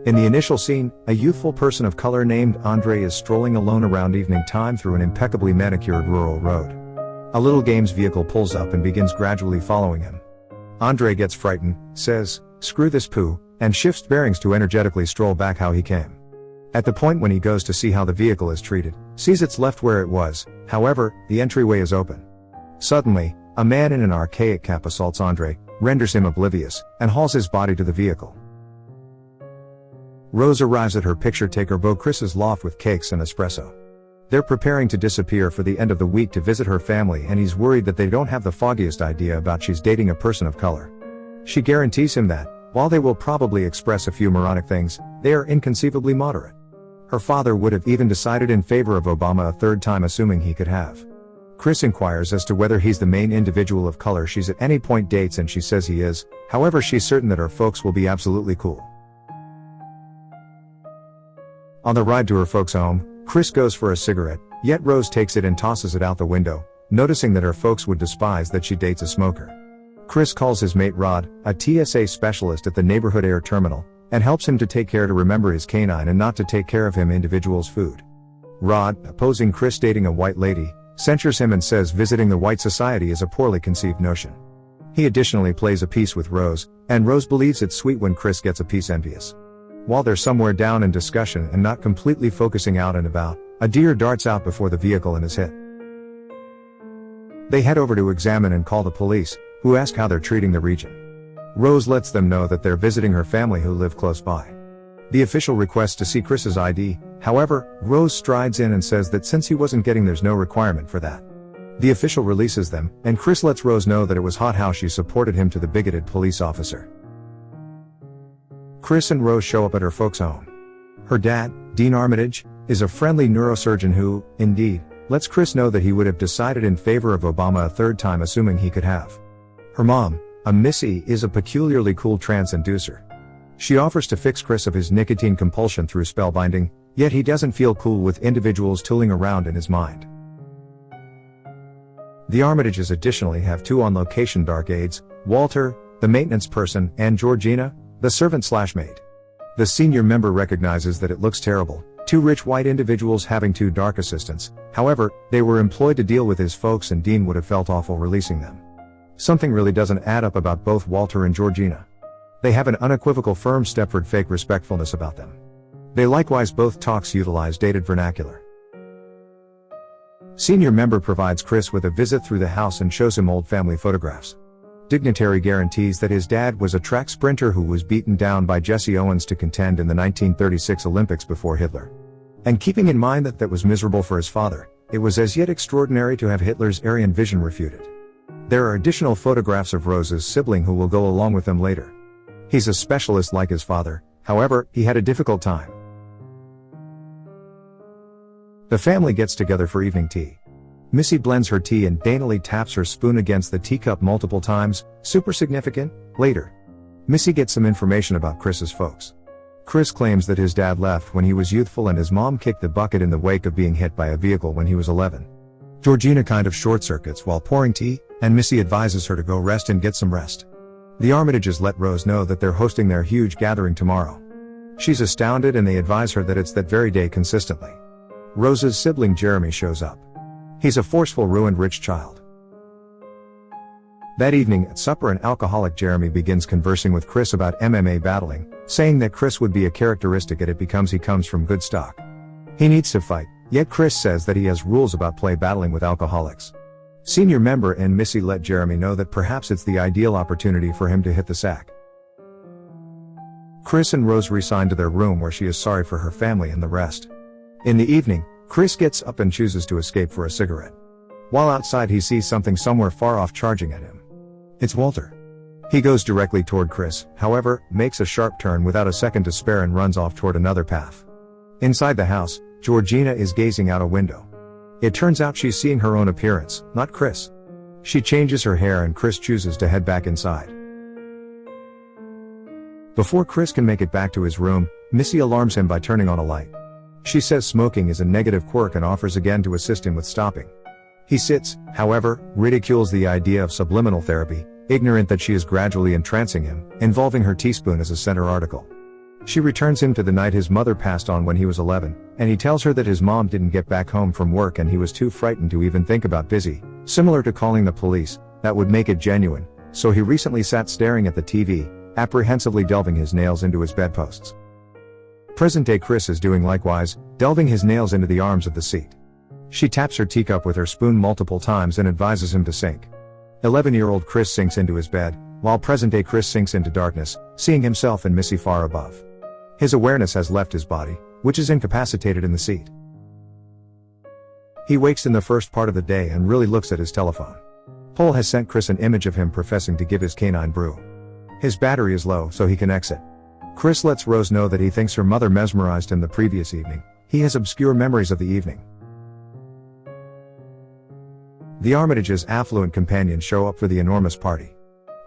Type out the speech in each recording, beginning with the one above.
In the initial scene, a youthful person of color named Andre is strolling alone around evening time through an impeccably manicured rural road. A little games vehicle pulls up and begins gradually following him. Andre gets frightened, says, "Screw this poo," and shifts bearings to energetically stroll back how he came. At the point when he goes to see how the vehicle is treated, sees it's left where it was, however, the entryway is open. Suddenly, a man in an archaic cap assaults Andre, renders him oblivious, and hauls his body to the vehicle. Rose arrives at her picture-taker beau Chris's loft with cakes and espresso. They're preparing to disappear for the end of the week to visit her family, and he's worried that they don't have the foggiest idea about she's dating a person of color. She guarantees him that, while they will probably express a few moronic things, they are inconceivably moderate. Her father would have even decided in favor of Obama a third time, assuming he could have. Chris inquires as to whether he's the main individual of color she's at any point dates, and she says he is, however she's certain that her folks will be absolutely cool. On the ride to her folks' home, Chris goes for a cigarette, yet Rose takes it and tosses it out the window, noticing that her folks would despise that she dates a smoker. Chris calls his mate Rod, a TSA specialist at the neighborhood air terminal, and helps him to take care to remember his canine and not to take care of him individual's food. Rod, opposing Chris dating a white lady, censures him and says visiting the white society is a poorly conceived notion. He additionally plays a piece with Rose, and Rose believes it's sweet when Chris gets a piece envious. While they're somewhere down in discussion and not completely focusing out and about, a deer darts out before the vehicle and is hit. They head over to examine and call the police, who ask how they're treating the region. Rose lets them know that they're visiting her family who live close by. The official requests to see Chris's ID, however, Rose strides in and says that since he wasn't getting, there's no requirement for that. The official releases them, and Chris lets Rose know that it was hot how she supported him to the bigoted police officer. Chris and Rose show up at her folks' home. Her dad, Dean Armitage, is a friendly neurosurgeon who, indeed, lets Chris know that he would have decided in favor of Obama a third time, assuming he could have. Her mom, a Missy, is a peculiarly cool trance inducer. She offers to fix Chris of his nicotine compulsion through spellbinding, yet he doesn't feel cool with individuals tooling around in his mind. The Armitages additionally have two on-location dark aides, Walter, the maintenance person, and Georgina, the servant/maid. The senior member recognizes that it looks terrible, two rich white individuals having two dark assistants, however, they were employed to deal with his folks and Dean would have felt awful releasing them. Something really doesn't add up about both Walter and Georgina. They have an unequivocal firm Stepford fake respectfulness about them. They likewise both talks utilize dated vernacular. Senior member provides Chris with a visit through the house and shows him old family photographs. Dignitary guarantees that his dad was a track sprinter who was beaten down by Jesse Owens to contend in the 1936 Olympics before Hitler. And keeping in mind that was miserable for his father, it was as yet extraordinary to have Hitler's Aryan vision refuted. There are additional photographs of Rose's sibling who will go along with them later. He's a specialist like his father, however, he had a difficult time. The family gets together for evening tea. Missy blends her tea and daintily taps her spoon against the teacup multiple times, super significant. Later, Missy gets some information about Chris's folks. Chris claims that his dad left when he was youthful and his mom kicked the bucket in the wake of being hit by a vehicle when he was 11. Georgina kind of short circuits while pouring tea, and Missy advises her to go rest and get some rest. The Armitages let Rose know that they're hosting their huge gathering tomorrow. She's astounded and they advise her that it's that very day consistently. Rose's sibling Jeremy shows up. He's a forceful, ruined rich child. That evening at supper, an alcoholic Jeremy begins conversing with Chris about MMA battling, saying that Chris would be a characteristic at it because he comes from good stock. He needs to fight, yet Chris says that he has rules about play battling with alcoholics. Senior member and Missy let Jeremy know that perhaps it's the ideal opportunity for him to hit the sack. Chris and Rose resign to their room where she is sorry for her family and the rest. In the evening, Chris gets up and chooses to escape for a cigarette. While outside he sees something somewhere far off charging at him. It's Walter. He goes directly toward Chris, however, makes a sharp turn without a second to spare and runs off toward another path. Inside the house, Georgina is gazing out a window. It turns out she's seeing her own appearance, not Chris. She changes her hair and Chris chooses to head back inside. Before Chris can make it back to his room, Missy alarms him by turning on a light. She says smoking is a negative quirk and offers again to assist him with stopping. He sits, however, ridicules the idea of subliminal therapy, ignorant that she is gradually entrancing him, involving her teaspoon as a center article. She returns him to the night his mother passed on when he was 11, and he tells her that his mom didn't get back home from work and he was too frightened to even think about busy, similar to calling the police, that would make it genuine, so he recently sat staring at the TV, apprehensively delving his nails into his bedposts. Present-day Chris is doing likewise, delving his nails into the arms of the seat. She taps her teacup with her spoon multiple times and advises him to sink. 11-year-old Chris sinks into his bed, while present-day Chris sinks into darkness, seeing himself and Missy far above. His awareness has left his body, which is incapacitated in the seat. He wakes in the first part of the day and really looks at his telephone. Paul has sent Chris an image of him professing to give his canine brew. His battery is low, so he can exit. Chris lets Rose know that he thinks her mother mesmerized him the previous evening. He has obscure memories of the evening. The Armitage's affluent companions show up for the enormous party.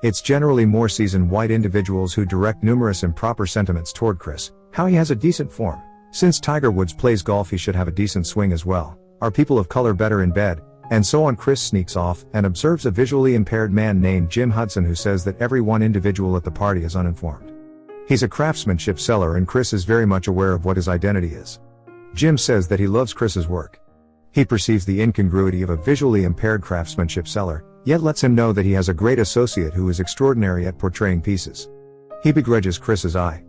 It's generally more seasoned white individuals who direct numerous improper sentiments toward Chris, how he has a decent form. Since Tiger Woods plays golf he should have a decent swing as well. Are people of color better in bed? And so on. Chris sneaks off and observes a visually impaired man named Jim Hudson who says that every one individual at the party is uninformed. He's a craftsmanship seller and Chris is very much aware of what his identity is. Jim says that he loves Chris's work. He perceives the incongruity of a visually impaired craftsmanship seller, yet lets him know that he has a great associate who is extraordinary at portraying pieces. He begrudges Chris's eye.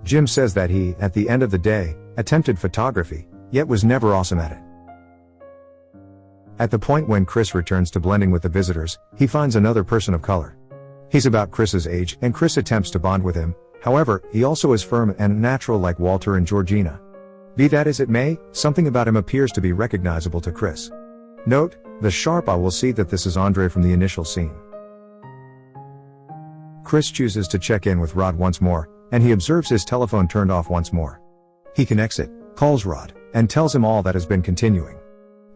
Jim says that he, at the end of the day, attempted photography, yet was never awesome at it. At the point when Chris returns to blending with the visitors, he finds another person of color. He's about Chris's age and Chris attempts to bond with him, however, he also is firm and natural like Walter and Georgina. Be that as it may, something about him appears to be recognizable to Chris. Note, the sharp eye will see that this is Andre from the initial scene. Chris chooses to check in with Rod once more, and he observes his telephone turned off once more. He connects it, calls Rod, and tells him all that has been continuing.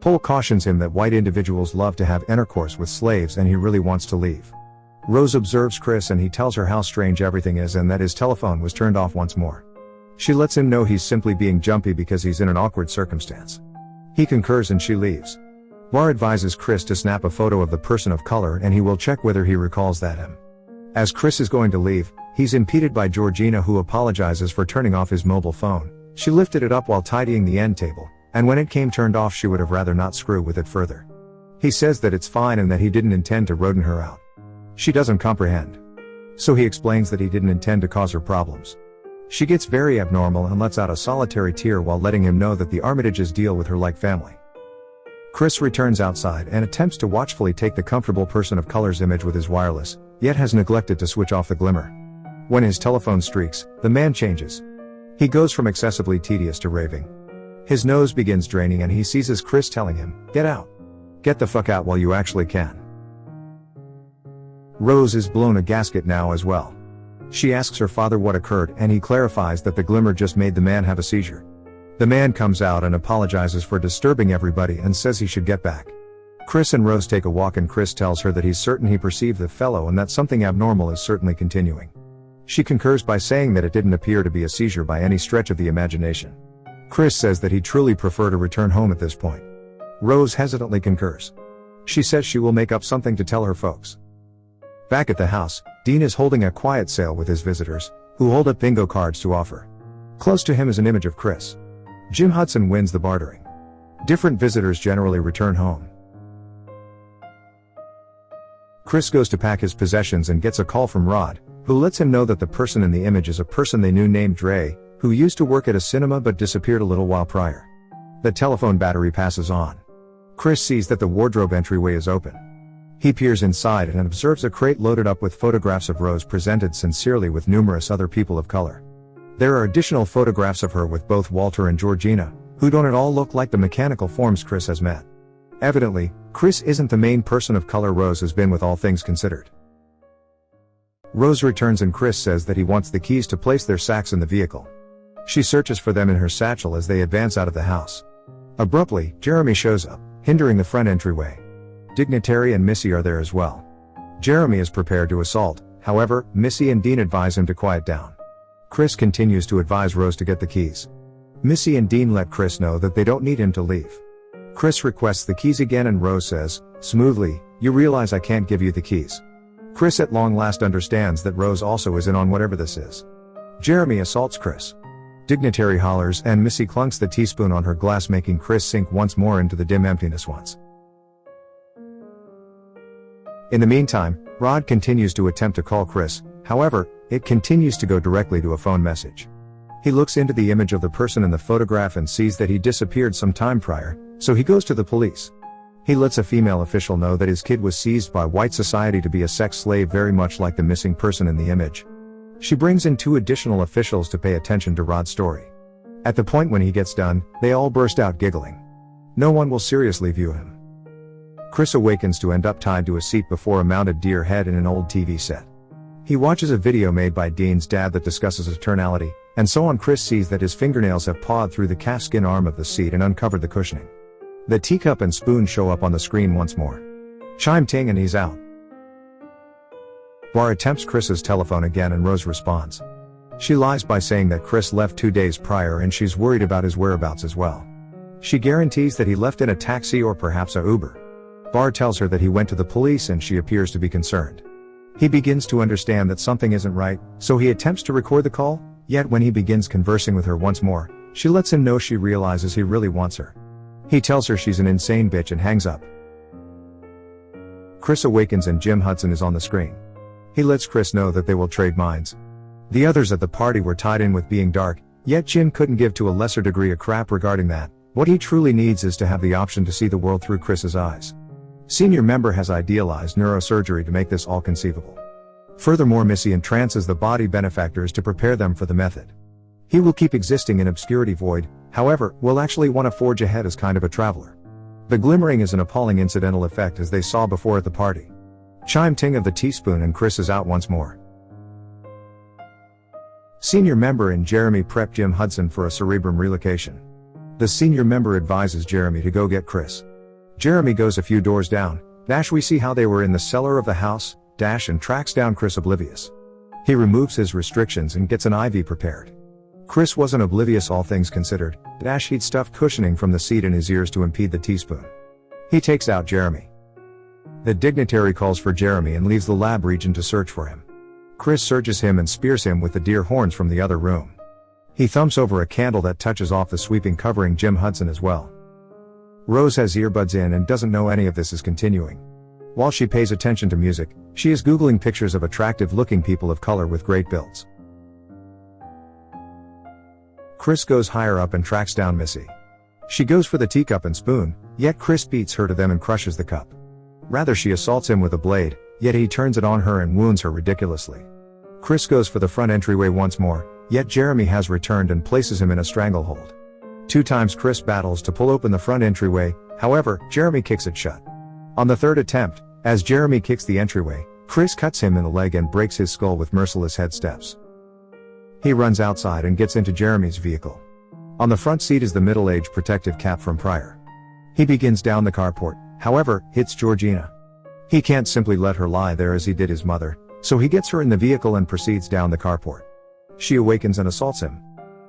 Paul cautions him that white individuals love to have intercourse with slaves and he really wants to leave. Rose observes Chris and he tells her how strange everything is and that his telephone was turned off once more. She lets him know he's simply being jumpy because he's in an awkward circumstance. He concurs and she leaves. Bar advises Chris to snap a photo of the person of color and he will check whether he recalls that him. As Chris is going to leave, he's impeded by Georgina who apologizes for turning off his mobile phone. She lifted it up while tidying the end table, and when it came turned off she would have rather not screw with it further. He says that it's fine and that he didn't intend to rodent her out. She doesn't comprehend. So he explains that he didn't intend to cause her problems. She gets very abnormal and lets out a solitary tear while letting him know that the Armitages deal with her like family. Chris returns outside and attempts to watchfully take the comfortable person of color's image with his wireless, yet has neglected to switch off the glimmer. When his telephone streaks, the man changes. He goes from excessively tedious to raving. His nose begins draining and he seizes Chris telling him, "Get out. Get the fuck out while you actually can." Rose is blown a gasket now as well. She asks her father what occurred and he clarifies that the glimmer just made the man have a seizure. The man comes out and apologizes for disturbing everybody and says he should get back. Chris and Rose take a walk and Chris tells her that he's certain he perceived the fellow and that something abnormal is certainly continuing. She concurs by saying that it didn't appear to be a seizure by any stretch of the imagination. Chris says that he'd truly prefer to return home at this point. Rose hesitantly concurs. She says she will make up something to tell her folks. Back at the house, Dean is holding a quiet sale with his visitors, who hold up bingo cards to offer. Close to him is an image of Chris. Jim Hudson wins the bartering. Different visitors generally return home. Chris goes to pack his possessions and gets a call from Rod, who lets him know that the person in the image is a person they knew named Dre, who used to work at a cinema but disappeared a little while prior. The telephone battery passes on. Chris sees that the wardrobe entryway is open. He peers inside and observes a crate loaded up with photographs of Rose presented sincerely with numerous other people of color. There are additional photographs of her with both Walter and Georgina, who don't at all look like the mechanical forms Chris has met. Evidently, Chris isn't the main person of color Rose has been with all things considered. Rose returns and Chris says that he wants the keys to place their sacks in the vehicle. She searches for them in her satchel as they advance out of the house. Abruptly, Jeremy shows up, hindering the front entryway. Dignitary and Missy are there as well. Jeremy is prepared to assault, however, Missy and Dean advise him to quiet down. Chris continues to advise Rose to get the keys. Missy and Dean let Chris know that they don't need him to leave. Chris requests the keys again and Rose says, smoothly, "You realize I can't give you the keys." Chris at long last understands that Rose also is in on whatever this is. Jeremy assaults Chris. Dignitary hollers and Missy clunks the teaspoon on her glass, making Chris sink once more into the dim emptiness once. In the meantime, Rod continues to attempt to call Chris, however, it continues to go directly to a phone message. He looks into the image of the person in the photograph and sees that he disappeared some time prior, so he goes to the police. He lets a female official know that his kid was seized by white society to be a sex slave, very much like the missing person in the image. She brings in 2 additional officials to pay attention to Rod's story. At the point when he gets done, they all burst out giggling. No one will seriously view him. Chris awakens to end up tied to a seat before a mounted deer head in an old TV set. He watches a video made by Dean's dad that discusses eternality, and so on. Chris sees that his fingernails have pawed through the calfskin arm of the seat and uncovered the cushioning. The teacup and spoon show up on the screen once more. Chime ting and he's out. Bar attempts Chris's telephone again and Rose responds. She lies by saying that Chris left 2 days prior and she's worried about his whereabouts as well. She guarantees that he left in a taxi or perhaps a Uber. Bar tells her that he went to the police and she appears to be concerned. He begins to understand that something isn't right, so he attempts to record the call, yet when he begins conversing with her once more, she lets him know she realizes he really wants her. He tells her she's an insane bitch and hangs up. Chris awakens and Jim Hudson is on the screen. He lets Chris know that they will trade minds. The others at the party were tied in with being dark, yet Jim couldn't give to a lesser degree a crap regarding that. What he truly needs is to have the option to see the world through Chris's eyes. Senior member has idealized neurosurgery to make this all conceivable. Furthermore, Missy entrances the body benefactors to prepare them for the method. He will keep existing in obscurity void, however, will actually want to forge ahead as kind of a traveler. The glimmering is an appalling incidental effect as they saw before at the party. Chime ting of the teaspoon and Chris is out once more. Senior member and Jeremy prep Jim Hudson for a cerebrum relocation. The senior member advises Jeremy to go get Chris. Jeremy goes a few doors down, we see how they were in the cellar of the house, and tracks down Chris oblivious. He removes his restrictions and gets an IV prepared. Chris wasn't oblivious all things considered, he'd stuffed cushioning from the seat in his ears to impede the teaspoon. He takes out Jeremy. The dignitary calls for Jeremy and leaves the lab region to search for him. Chris surges him and spears him with the deer horns from the other room. He thumps over a candle that touches off the sweeping covering Jim Hudson as well. Rose has earbuds in and doesn't know any of this is continuing. While she pays attention to music, she is Googling pictures of attractive-looking people of color with great builds. Chris goes higher up and tracks down Missy. She goes for the teacup and spoon, yet Chris beats her to them and crushes the cup. Rather, she assaults him with a blade, yet he turns it on her and wounds her ridiculously. Chris goes for the front entryway once more, yet Jeremy has returned and places him in a stranglehold. 2 times Chris battles to pull open the front entryway, however, Jeremy kicks it shut. On the 3rd attempt, as Jeremy kicks the entryway, Chris cuts him in the leg and breaks his skull with merciless head steps. He runs outside and gets into Jeremy's vehicle. On the front seat is the middle-aged protective cap from prior. He begins down the carport, however, hits Georgina. He can't simply let her lie there as he did his mother, so he gets her in the vehicle and proceeds down the carport. She awakens and assaults him.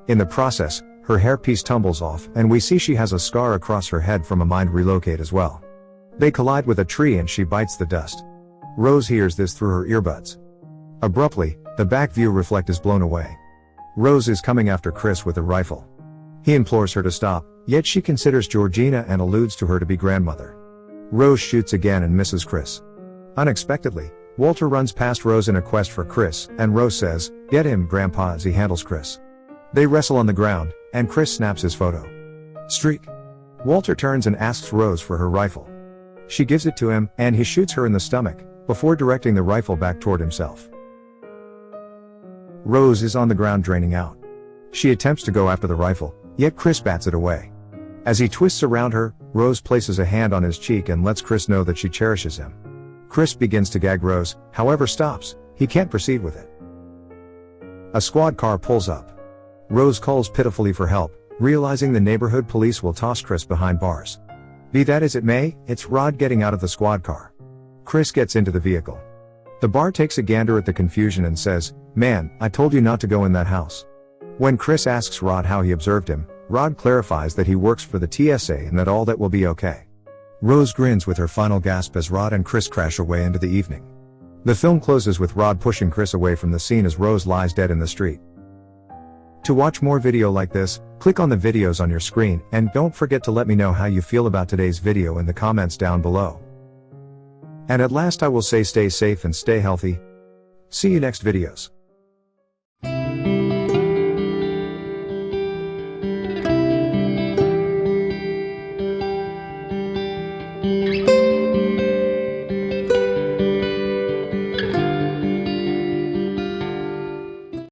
In the process, her hairpiece tumbles off and we see she has a scar across her head from a mind relocate as well. They collide with a tree and she bites the dust. Rose hears this through her earbuds. Abruptly, the back view reflect is blown away. Rose is coming after Chris with a rifle. He implores her to stop, yet she considers Georgina and alludes to her to be grandmother. Rose shoots again and misses Chris. Unexpectedly, Walter runs past Rose in a quest for Chris, and Rose says, "Get him, Grandpa," as he handles Chris. They wrestle on the ground, and Chris snaps his photo. Streak. Walter turns and asks Rose for her rifle. She gives it to him, and he shoots her in the stomach, before directing the rifle back toward himself. Rose is on the ground draining out. She attempts to go after the rifle, yet Chris bats it away. As he twists around her, Rose places a hand on his cheek and lets Chris know that she cherishes him. Chris begins to gag Rose, however stops, he can't proceed with it. A squad car pulls up. Rose calls pitifully for help, realizing the neighborhood police will toss Chris behind bars. Be that as it may, it's Rod getting out of the squad car. Chris gets into the vehicle. The bar takes a gander at the confusion and says, "Man, I told you not to go in that house." When Chris asks Rod how he observed him, Rod clarifies that he works for the TSA and that all that will be okay. Rose grins with her final gasp as Rod and Chris crash away into the evening. The film closes with Rod pushing Chris away from the scene as Rose lies dead in the street. To watch more video like this, click on the videos on your screen and don't forget to let me know how you feel about today's video in the comments down below. And at last I will say stay safe and stay healthy. See you next videos.